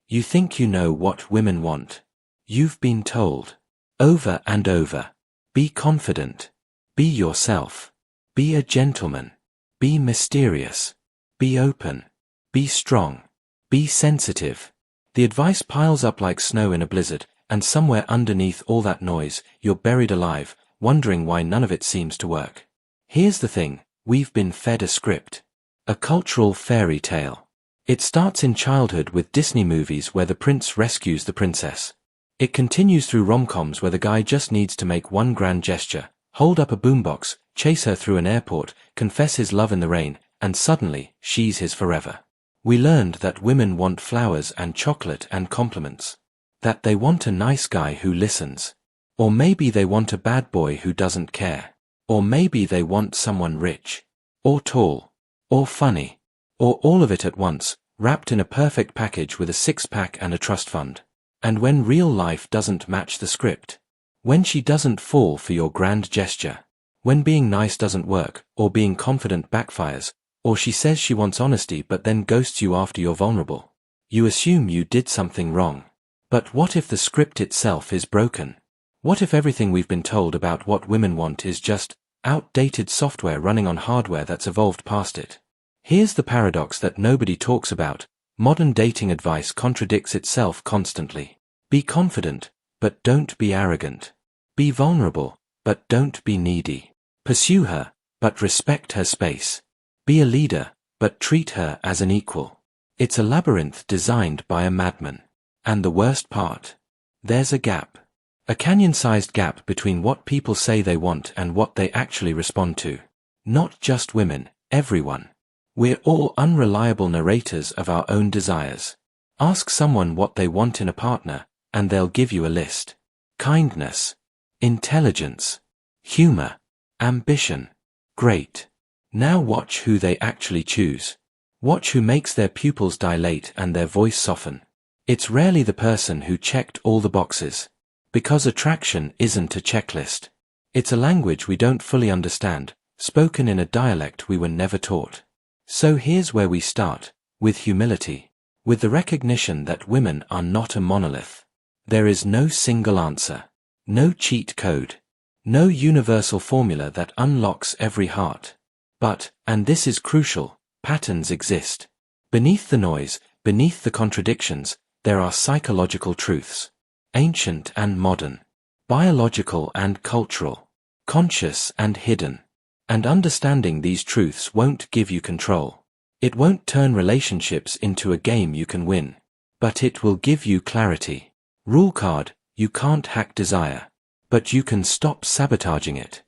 You think you know what women want. You've been told. Over and over. Be confident. Be yourself. Be a gentleman. Be mysterious. Be open. Be strong. Be sensitive. The advice piles up like snow in a blizzard, and somewhere underneath all that noise, you're buried alive, wondering why none of it seems to work. Here's the thing, we've been fed a script. A cultural fairy tale. It starts in childhood with Disney movies where the prince rescues the princess. It continues through rom-coms where the guy just needs to make one grand gesture, hold up a boombox, chase her through an airport, confess his love in the rain, and suddenly, she's his forever. We learned that women want flowers and chocolate and compliments. That they want a nice guy who listens. Or maybe they want a bad boy who doesn't care. Or maybe they want someone rich. Or tall. Or funny. Or all of it at once, wrapped in a perfect package with a six-pack and a trust fund. And when real life doesn't match the script. When she doesn't fall for your grand gesture. When being nice doesn't work, or being confident backfires, or she says she wants honesty but then ghosts you after you're vulnerable. You assume you did something wrong. But what if the script itself is broken? What if everything we've been told about what women want is just outdated software running on hardware that's evolved past it? Here's the paradox that nobody talks about. Modern dating advice contradicts itself constantly. Be confident, but don't be arrogant. Be vulnerable, but don't be needy. Pursue her, but respect her space. Be a leader, but treat her as an equal. It's a labyrinth designed by a madman. And the worst part? There's a gap. A canyon-sized gap between what people say they want and what they actually respond to. Not just women, everyone. We're all unreliable narrators of our own desires. Ask someone what they want in a partner, and they'll give you a list. Kindness. Intelligence. Humor. Ambition. Great. Now watch who they actually choose. Watch who makes their pupils dilate and their voice soften. It's rarely the person who checked all the boxes. Because attraction isn't a checklist. It's a language we don't fully understand, spoken in a dialect we were never taught. So here's where we start, with humility. With the recognition that women are not a monolith. There is no single answer. No cheat code. No universal formula that unlocks every heart. But, and this is crucial, patterns exist. Beneath the noise, beneath the contradictions, there are psychological truths. Ancient and modern. Biological and cultural. Conscious and hidden. And understanding these truths won't give you control. It won't turn relationships into a game you can win. But it will give you clarity. Rule card, you can't hack desire. But you can stop sabotaging it.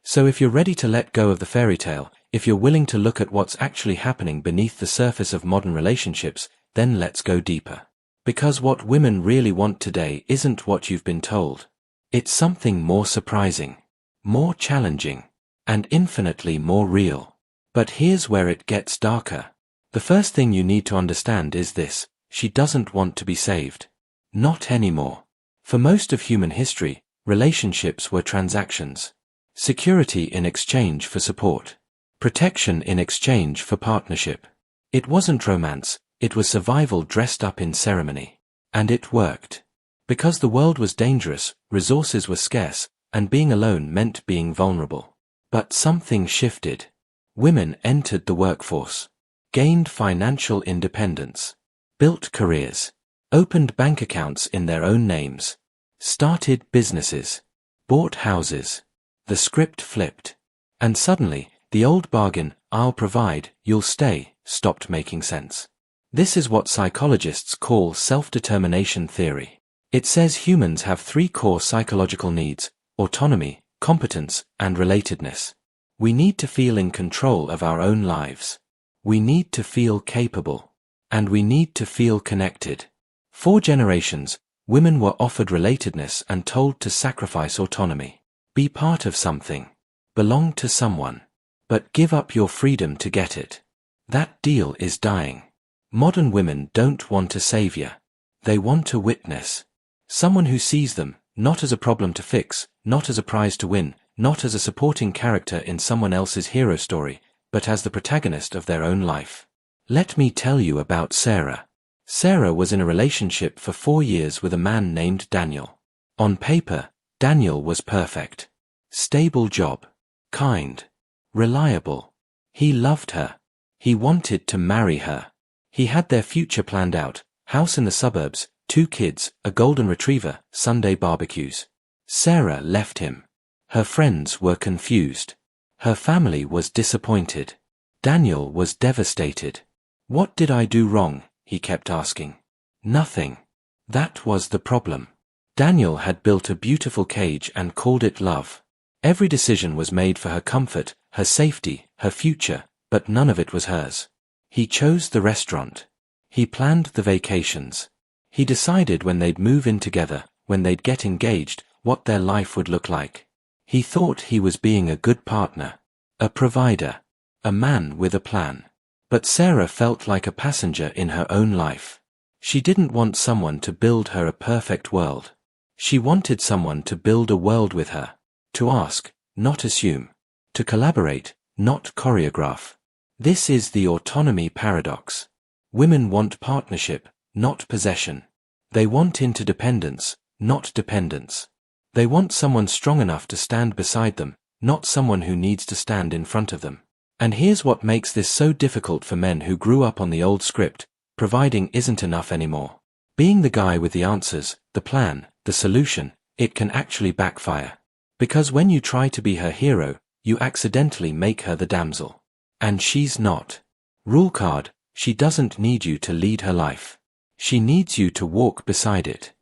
So if you're ready to let go of the fairy tale, if you're willing to look at what's actually happening beneath the surface of modern relationships, then let's go deeper. Because what women really want today isn't what you've been told. It's something more surprising, more challenging, and infinitely more real. But here's where it gets darker. The first thing you need to understand is this: she doesn't want to be saved. Not anymore. For most of human history, relationships were transactions. Security in exchange for support. Protection in exchange for partnership. It wasn't romance, it was survival dressed up in ceremony. And it worked. Because the world was dangerous, resources were scarce, and being alone meant being vulnerable. But something shifted. Women entered the workforce. Gained financial independence. Built careers. Opened bank accounts in their own names. Started businesses. Bought houses. The script flipped. And suddenly, the old bargain, "I'll provide, you'll stay," stopped making sense. This is what psychologists call self-determination theory. It says humans have three core psychological needs: autonomy, competence, and relatedness. We need to feel in control of our own lives. We need to feel capable. And we need to feel connected. For generations, women were offered relatedness and told to sacrifice autonomy. Be part of something. Belong to someone. But give up your freedom to get it. That deal is dying. Modern women don't want a savior. They want a witness. Someone who sees them, not as a problem to fix, not as a prize to win, not as a supporting character in someone else's hero story, but as the protagonist of their own life. Let me tell you about Sarah. Sarah was in a relationship for 4 years with a man named Daniel. On paper, Daniel was perfect. Stable job. Kind. Reliable. He loved her. He wanted to marry her. He had their future planned out, house in the suburbs, 2 kids, a golden retriever, Sunday barbecues. Sarah left him. Her friends were confused. Her family was disappointed. Daniel was devastated. What did I do wrong? He kept asking. Nothing. That was the problem. Daniel had built a beautiful cage and called it love. Every decision was made for her comfort, her safety, her future, but none of it was hers. He chose the restaurant. He planned the vacations. He decided when they'd move in together, when they'd get engaged, what their life would look like. He thought he was being a good partner, a provider, a man with a plan. But Sarah felt like a passenger in her own life. She didn't want someone to build her a perfect world. She wanted someone to build a world with her. To ask, not assume. To collaborate, not choreograph. This is the autonomy paradox. Women want partnership, not possession. They want interdependence, not dependence. They want someone strong enough to stand beside them, not someone who needs to stand in front of them. And here's what makes this so difficult for men who grew up on the old script: providing isn't enough anymore. Being the guy with the answers, the plan, the solution, it can actually backfire. Because when you try to be her hero, you accidentally make her the damsel. And she's not. Rule card: she doesn't need you to lead her life. She needs you to walk beside it.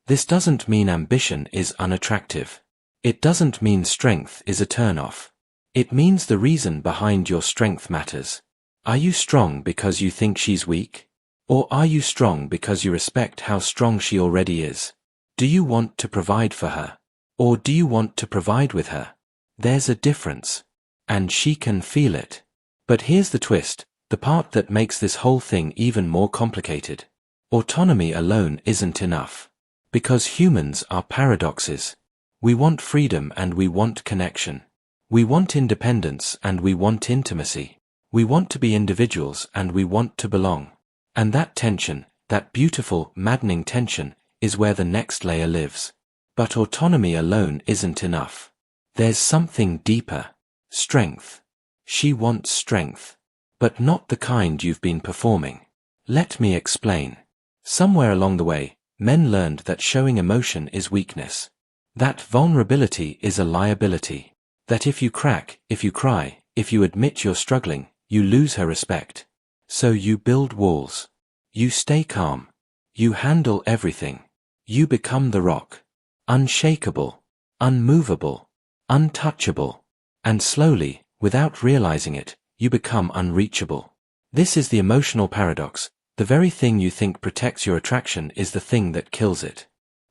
This doesn't mean ambition is unattractive. It doesn't mean strength is a turn-off. It means the reason behind your strength matters. Are you strong because you think she's weak? Or are you strong because you respect how strong she already is? Do you want to provide for her? Or do you want to provide with her? There's a difference. And she can feel it. But here's the twist, the part that makes this whole thing even more complicated. Autonomy alone isn't enough. Because humans are paradoxes. We want freedom and we want connection. We want independence and we want intimacy. We want to be individuals and we want to belong. And that tension, that beautiful, maddening tension, is where the next layer lives. But autonomy alone isn't enough. There's something deeper. Strength. She wants strength. But not the kind you've been performing. Let me explain. Somewhere along the way, men learned that showing emotion is weakness. That vulnerability is a liability. That if you crack, if you cry, if you admit you're struggling, you lose her respect. So you build walls. You stay calm. You handle everything. You become the rock. Unshakable. Unmovable. Untouchable. And slowly, without realizing it, you become unreachable. This is the emotional paradox. The very thing you think protects your attraction is the thing that kills it.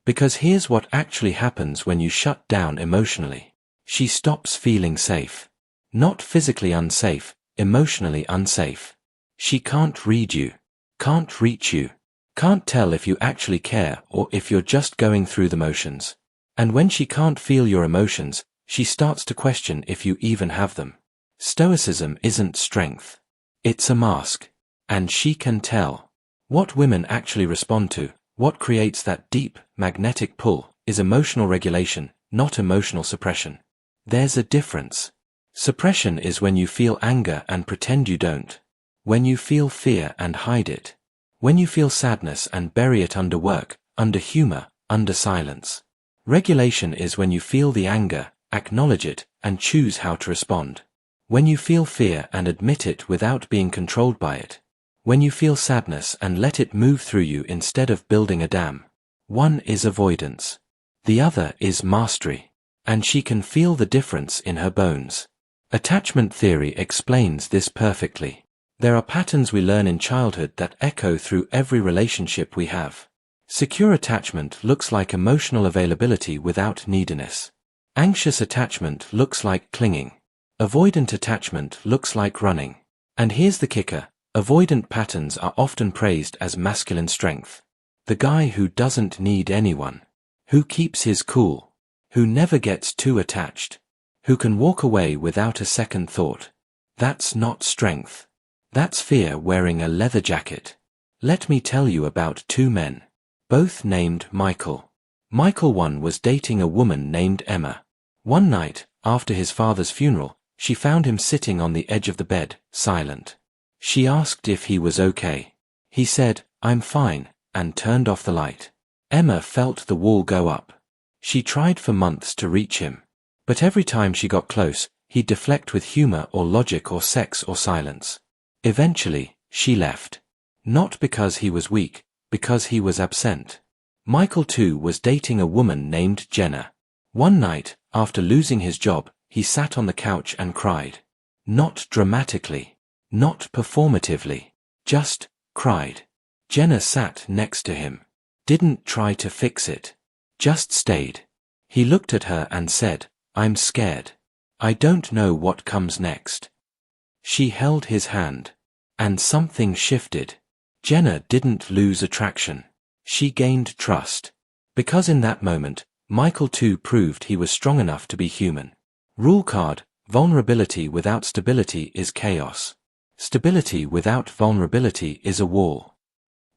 Because here's what actually happens when you shut down emotionally. She stops feeling safe. Not physically unsafe, emotionally unsafe. She can't read you. Can't reach you. Can't tell if you actually care or if you're just going through the motions. And when she can't feel your emotions, she starts to question if you even have them. Stoicism isn't strength. It's a mask. And she can tell. What women actually respond to, what creates that deep, magnetic pull, is emotional regulation, not emotional suppression. There's a difference. Suppression is when you feel anger and pretend you don't. When you feel fear and hide it. When you feel sadness and bury it under work, under humor, under silence. Regulation is when you feel the anger, acknowledge it, and choose how to respond. When you feel fear and admit it without being controlled by it. When you feel sadness and let it move through you instead of building a dam. One is avoidance. The other is mastery. And she can feel the difference in her bones. Attachment theory explains this perfectly. There are patterns we learn in childhood that echo through every relationship we have. Secure attachment looks like emotional availability without neediness. Anxious attachment looks like clinging. Avoidant attachment looks like running. And here's the kicker. Avoidant patterns are often praised as masculine strength. The guy who doesn't need anyone. Who keeps his cool. Who never gets too attached. Who can walk away without a second thought. That's not strength. That's fear wearing a leather jacket. Let me tell you about two men, both named Michael. Michael one was dating a woman named Emma. One night, after his father's funeral, she found him sitting on the edge of the bed, silent. She asked if he was okay. He said, "I'm fine," and turned off the light. Emma felt the wall go up. She tried for months to reach him. But every time she got close, he'd deflect with humor or logic or sex or silence. Eventually, she left. Not because he was weak, because he was absent. Michael too was dating a woman named Jenna. One night, after losing his job, he sat on the couch and cried. Not dramatically. Not performatively. Just cried. Jenna sat next to him. Didn't try to fix it. Just stayed. He looked at her and said, "I'm scared. I don't know what comes next." She held his hand. And something shifted. Jenna didn't lose attraction. She gained trust. Because in that moment, Michael too proved he was strong enough to be human. Rule card: vulnerability without stability is chaos. Stability without vulnerability is a wall.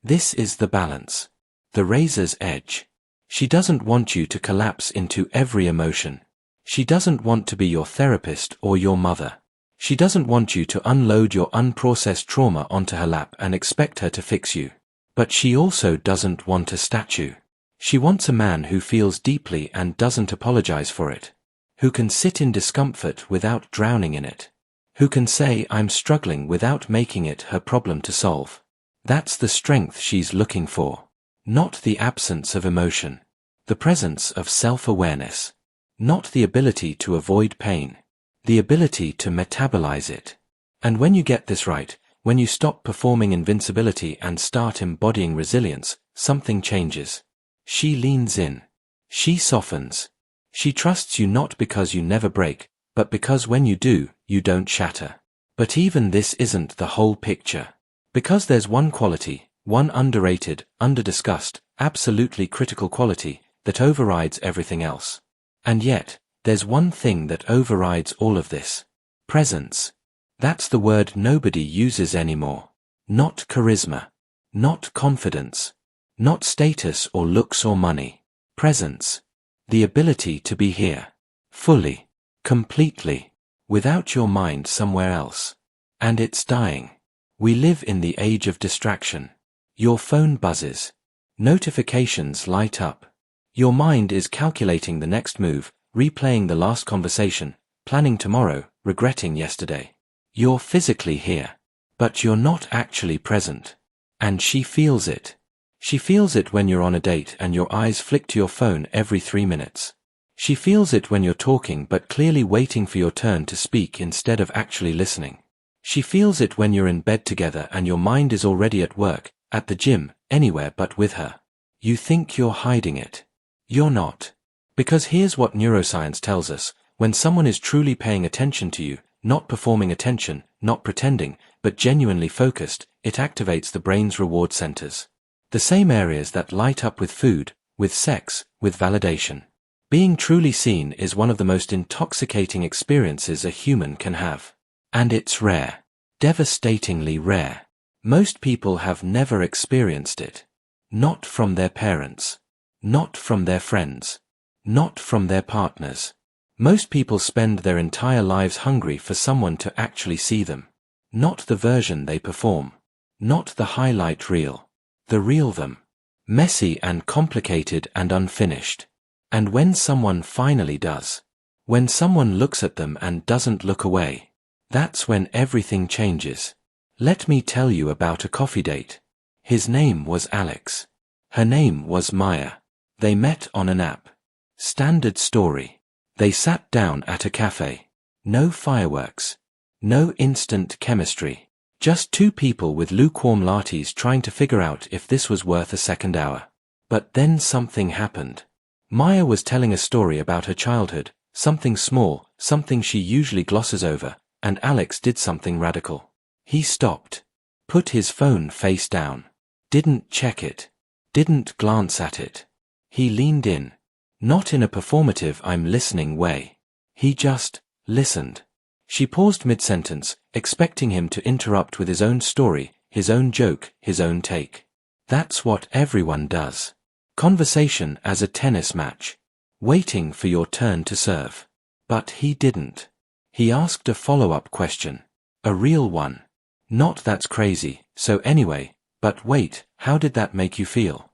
This is the balance. The razor's edge. She doesn't want you to collapse into every emotion. She doesn't want to be your therapist or your mother. She doesn't want you to unload your unprocessed trauma onto her lap and expect her to fix you. But she also doesn't want a statue. She wants a man who feels deeply and doesn't apologize for it. Who can sit in discomfort without drowning in it. Who can say, "I'm struggling," without making it her problem to solve. That's the strength she's looking for. Not the absence of emotion. The presence of self-awareness. Not the ability to avoid pain. The ability to metabolize it. And when you get this right, when you stop performing invincibility and start embodying resilience, something changes. She leans in. She softens. She trusts you not because you never break, but because when you do, you don't shatter. But even this isn't the whole picture. Because there's one quality, one underrated, underdiscussed, absolutely critical quality, that overrides everything else. And yet, there's one thing that overrides all of this. Presence. That's the word nobody uses anymore. Not charisma. Not confidence. Not status or looks or money. Presence. The ability to be here. Fully. Completely. Without your mind somewhere else. And it's dying. We live in the age of distraction. Your phone buzzes. Notifications light up. Your mind is calculating the next move, replaying the last conversation, planning tomorrow, regretting yesterday. You're physically here. But you're not actually present. And she feels it. She feels it when you're on a date and your eyes flick to your phone every 3 minutes. She feels it when you're talking but clearly waiting for your turn to speak instead of actually listening. She feels it when you're in bed together and your mind is already at work, at the gym, anywhere but with her. You think you're hiding it. You're not. Because here's what neuroscience tells us: when someone is truly paying attention to you, not performing attention, not pretending, but genuinely focused, it activates the brain's reward centers. The same areas that light up with food, with sex, with validation. Being truly seen is one of the most intoxicating experiences a human can have. And it's rare. Devastatingly rare. Most people have never experienced it. Not from their parents. Not from their friends. Not from their partners. Most people spend their entire lives hungry for someone to actually see them. Not the version they perform. Not the highlight reel. The real them. Messy and complicated and unfinished. And when someone finally does, when someone looks at them and doesn't look away, that's when everything changes. Let me tell you about a coffee date. His name was Alex. Her name was Maya. They met on an app. Standard story. They sat down at a cafe. No fireworks. No instant chemistry. Just two people with lukewarm lattes trying to figure out if this was worth a second hour. But then something happened. Maya was telling a story about her childhood, something small, something she usually glosses over, and Alex did something radical. He stopped. Put his phone face down. Didn't check it. Didn't glance at it. He leaned in. Not in a performative "I'm listening" way. He just listened. She paused mid-sentence, expecting him to interrupt with his own story, his own joke, his own take. That's what everyone does. Conversation as a tennis match. Waiting for your turn to serve. But he didn't. He asked a follow-up question. A real one. Not "that's crazy, so anyway, but wait, how did that make you feel?"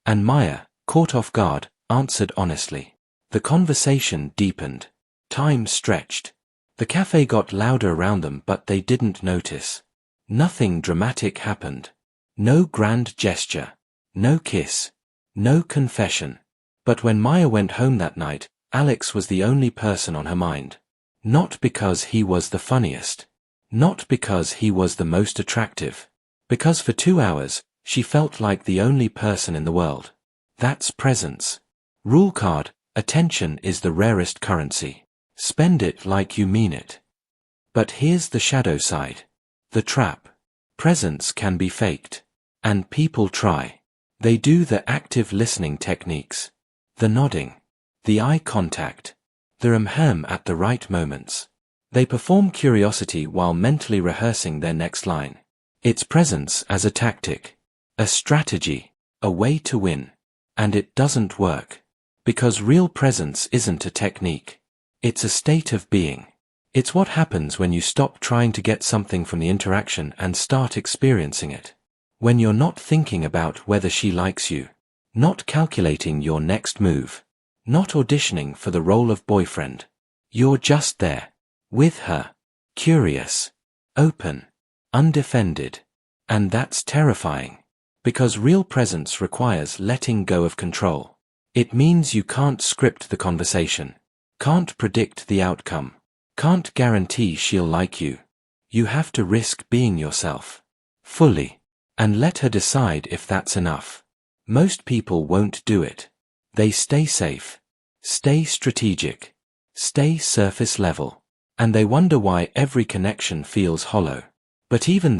And Maya, caught off guard, answered honestly. The conversation deepened. Time stretched. The cafe got louder around them, but they didn't notice. Nothing dramatic happened. No grand gesture. No kiss. No confession. But when Maya went home that night, Alex was the only person on her mind. Not because he was the funniest. Not because he was the most attractive. Because for 2 hours, she felt like the only person in the world. That's presence. Rule card: attention is the rarest currency. Spend it like you mean it. But here's the shadow side. The trap. Presence can be faked. And people try. They do the active listening techniques. The nodding. The eye contact. The at the right moments. They perform curiosity while mentally rehearsing their next line. It's presence as a tactic. A strategy. A way to win. And it doesn't work. Because real presence isn't a technique. It's a state of being. It's what happens when you stop trying to get something from the interaction and start experiencing it. When you're not thinking about whether she likes you. Not calculating your next move. Not auditioning for the role of boyfriend. You're just there. With her. Curious. Open. Undefended. And that's terrifying. Because real presence requires letting go of control. It means you can't script the conversation. Can't predict the outcome. Can't guarantee she'll like you. You have to risk being yourself. Fully. And let her decide if that's enough. Most people won't do it. They stay safe. Stay strategic. Stay surface level. And they wonder why every connection feels hollow. But even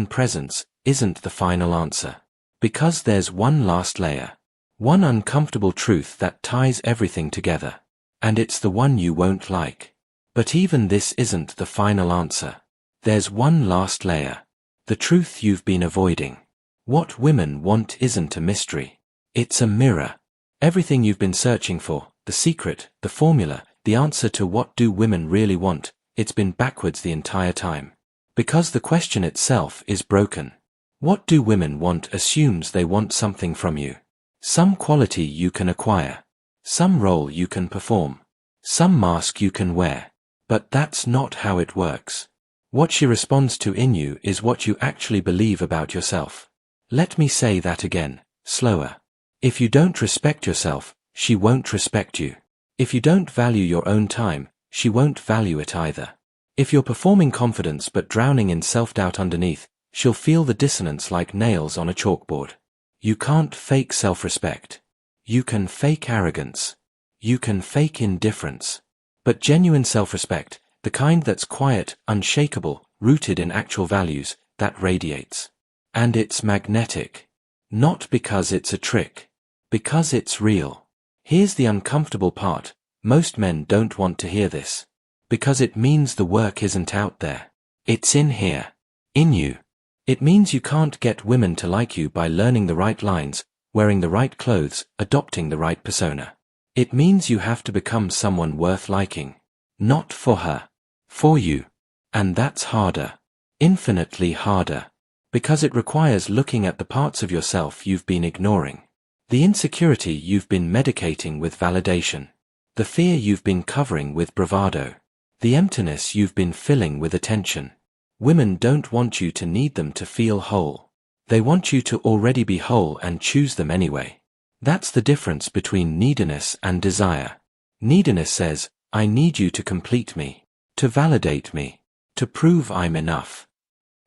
presence, isn't the final answer. Because there's one last layer. One uncomfortable truth that ties everything together. And it's the one you won't like. But even this isn't the final answer. There's one last layer. The truth you've been avoiding. What women want isn't a mystery. It's a mirror. Everything you've been searching for, the secret, the formula, the answer to what do women really want, it's been backwards the entire time. Because the question itself is broken. What do women want assumes they want something from you. Some quality you can acquire. Some role you can perform. Some mask you can wear. But that's not how it works. What she responds to in you is what you actually believe about yourself. Let me say that again, slower. If you don't respect yourself, she won't respect you. If you don't value your own time, she won't value it either. If you're performing confidence but drowning in self-doubt underneath, she'll feel the dissonance like nails on a chalkboard. You can't fake self-respect. You can fake arrogance. You can fake indifference. But genuine self-respect, the kind that's quiet, unshakable, rooted in actual values, that radiates. And it's magnetic. Not because it's a trick. Because it's real. Here's the uncomfortable part. Most men don't want to hear this. Because it means the work isn't out there. It's in here. In you. It means you can't get women to like you by learning the right lines, wearing the right clothes, adopting the right persona. It means you have to become someone worth liking. Not for her. For you. And that's harder. Infinitely harder. Because it requires looking at the parts of yourself you've been ignoring. The insecurity you've been medicating with validation. The fear you've been covering with bravado. The emptiness you've been filling with attention. Women don't want you to need them to feel whole. They want you to already be whole and choose them anyway. That's the difference between neediness and desire. Neediness says, I need you to complete me, to validate me, to prove I'm enough.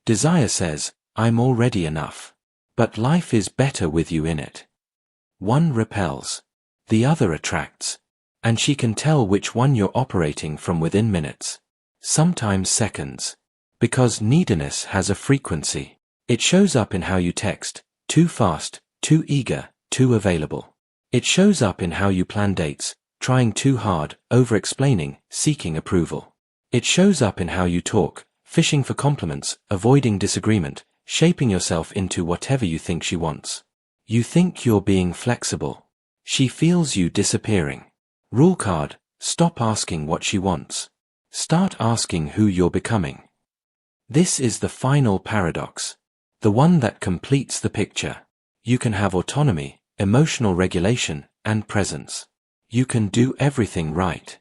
Desire says, I'm already enough. But life is better with you in it. One repels. The other attracts. And she can tell which one you're operating from within minutes. Sometimes seconds. Because neediness has a frequency. It shows up in how you text, too fast, too eager, too available. It shows up in how you plan dates, trying too hard, over-explaining, seeking approval. It shows up in how you talk, fishing for compliments, avoiding disagreement, shaping yourself into whatever you think she wants. You think you're being flexible. She feels you disappearing. Rule card: stop asking what she wants. Start asking who you're becoming. This is the final paradox. The one that completes the picture. You can have autonomy, emotional regulation, and presence. You can do everything right.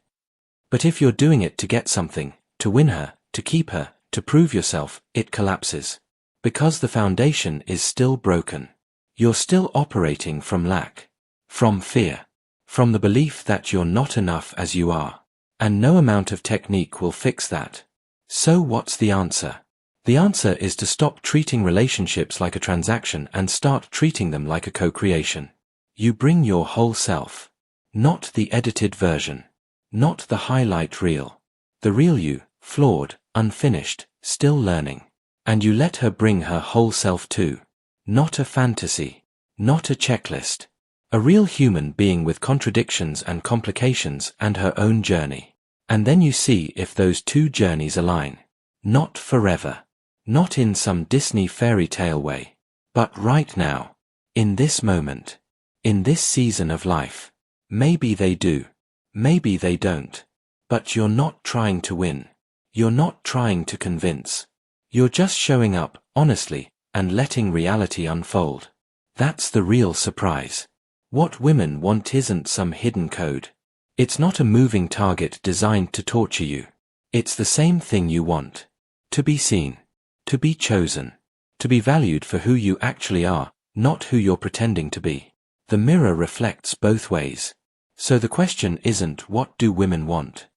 But if you're doing it to get something, to win her, to keep her, to prove yourself, it collapses. Because the foundation is still broken. You're still operating from lack. From fear. From the belief that you're not enough as you are. And no amount of technique will fix that. So what's the answer? The answer is to stop treating relationships like a transaction and start treating them like a co-creation. You bring your whole self. Not the edited version. Not the highlight reel. The real you, flawed, unfinished, still learning. And you let her bring her whole self too. Not a fantasy. Not a checklist. A real human being with contradictions and complications and her own journey. And then you see if those two journeys align. Not forever. Not in some Disney fairy tale way. But right now. In this moment. In this season of life. Maybe they do. Maybe they don't. But you're not trying to win. You're not trying to convince. You're just showing up, honestly, and letting reality unfold. That's the real surprise. What women want isn't some hidden code. It's not a moving target designed to torture you. It's the same thing you want. To be seen. To be chosen. To be valued for who you actually are, not who you're pretending to be. The mirror reflects both ways. So the question isn't what do women want?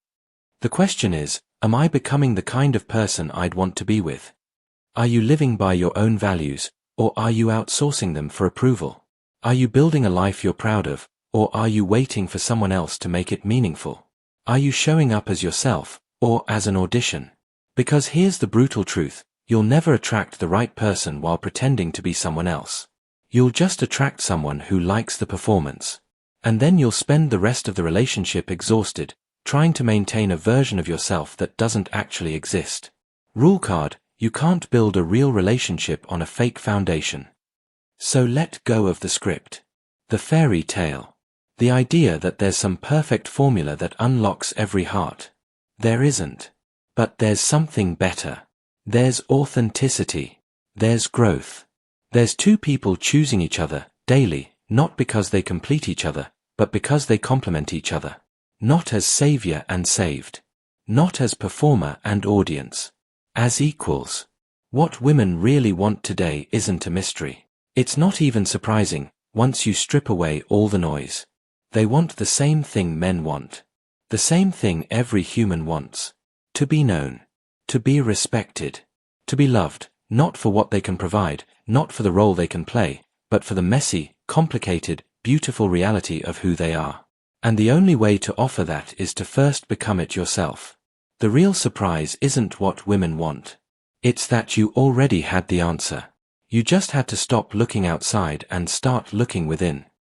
The question is, am I becoming the kind of person I'd want to be with? Are you living by your own values, or are you outsourcing them for approval? Are you building a life you're proud of, or are you waiting for someone else to make it meaningful? Are you showing up as yourself, or as an audition? Because here's the brutal truth, you'll never attract the right person while pretending to be someone else. You'll just attract someone who likes the performance. And then you'll spend the rest of the relationship exhausted, trying to maintain a version of yourself that doesn't actually exist. Rule card: you can't build a real relationship on a fake foundation. So let go of the script. The fairy tale. The idea that there's some perfect formula that unlocks every heart. There isn't. But there's something better. There's authenticity. There's growth. There's two people choosing each other, daily, not because they complete each other, but because they complement each other. Not as savior and saved. Not as performer and audience. As equals. What women really want today isn't a mystery. It's not even surprising, once you strip away all the noise. They want the same thing men want. The same thing every human wants. To be known. To be respected. To be loved, not for what they can provide, not for the role they can play, but for the messy, complicated, beautiful reality of who they are. And the only way to offer that is to first become it yourself. The real surprise isn't what women want. It's that you already had the answer. You just had to stop looking outside and start looking within.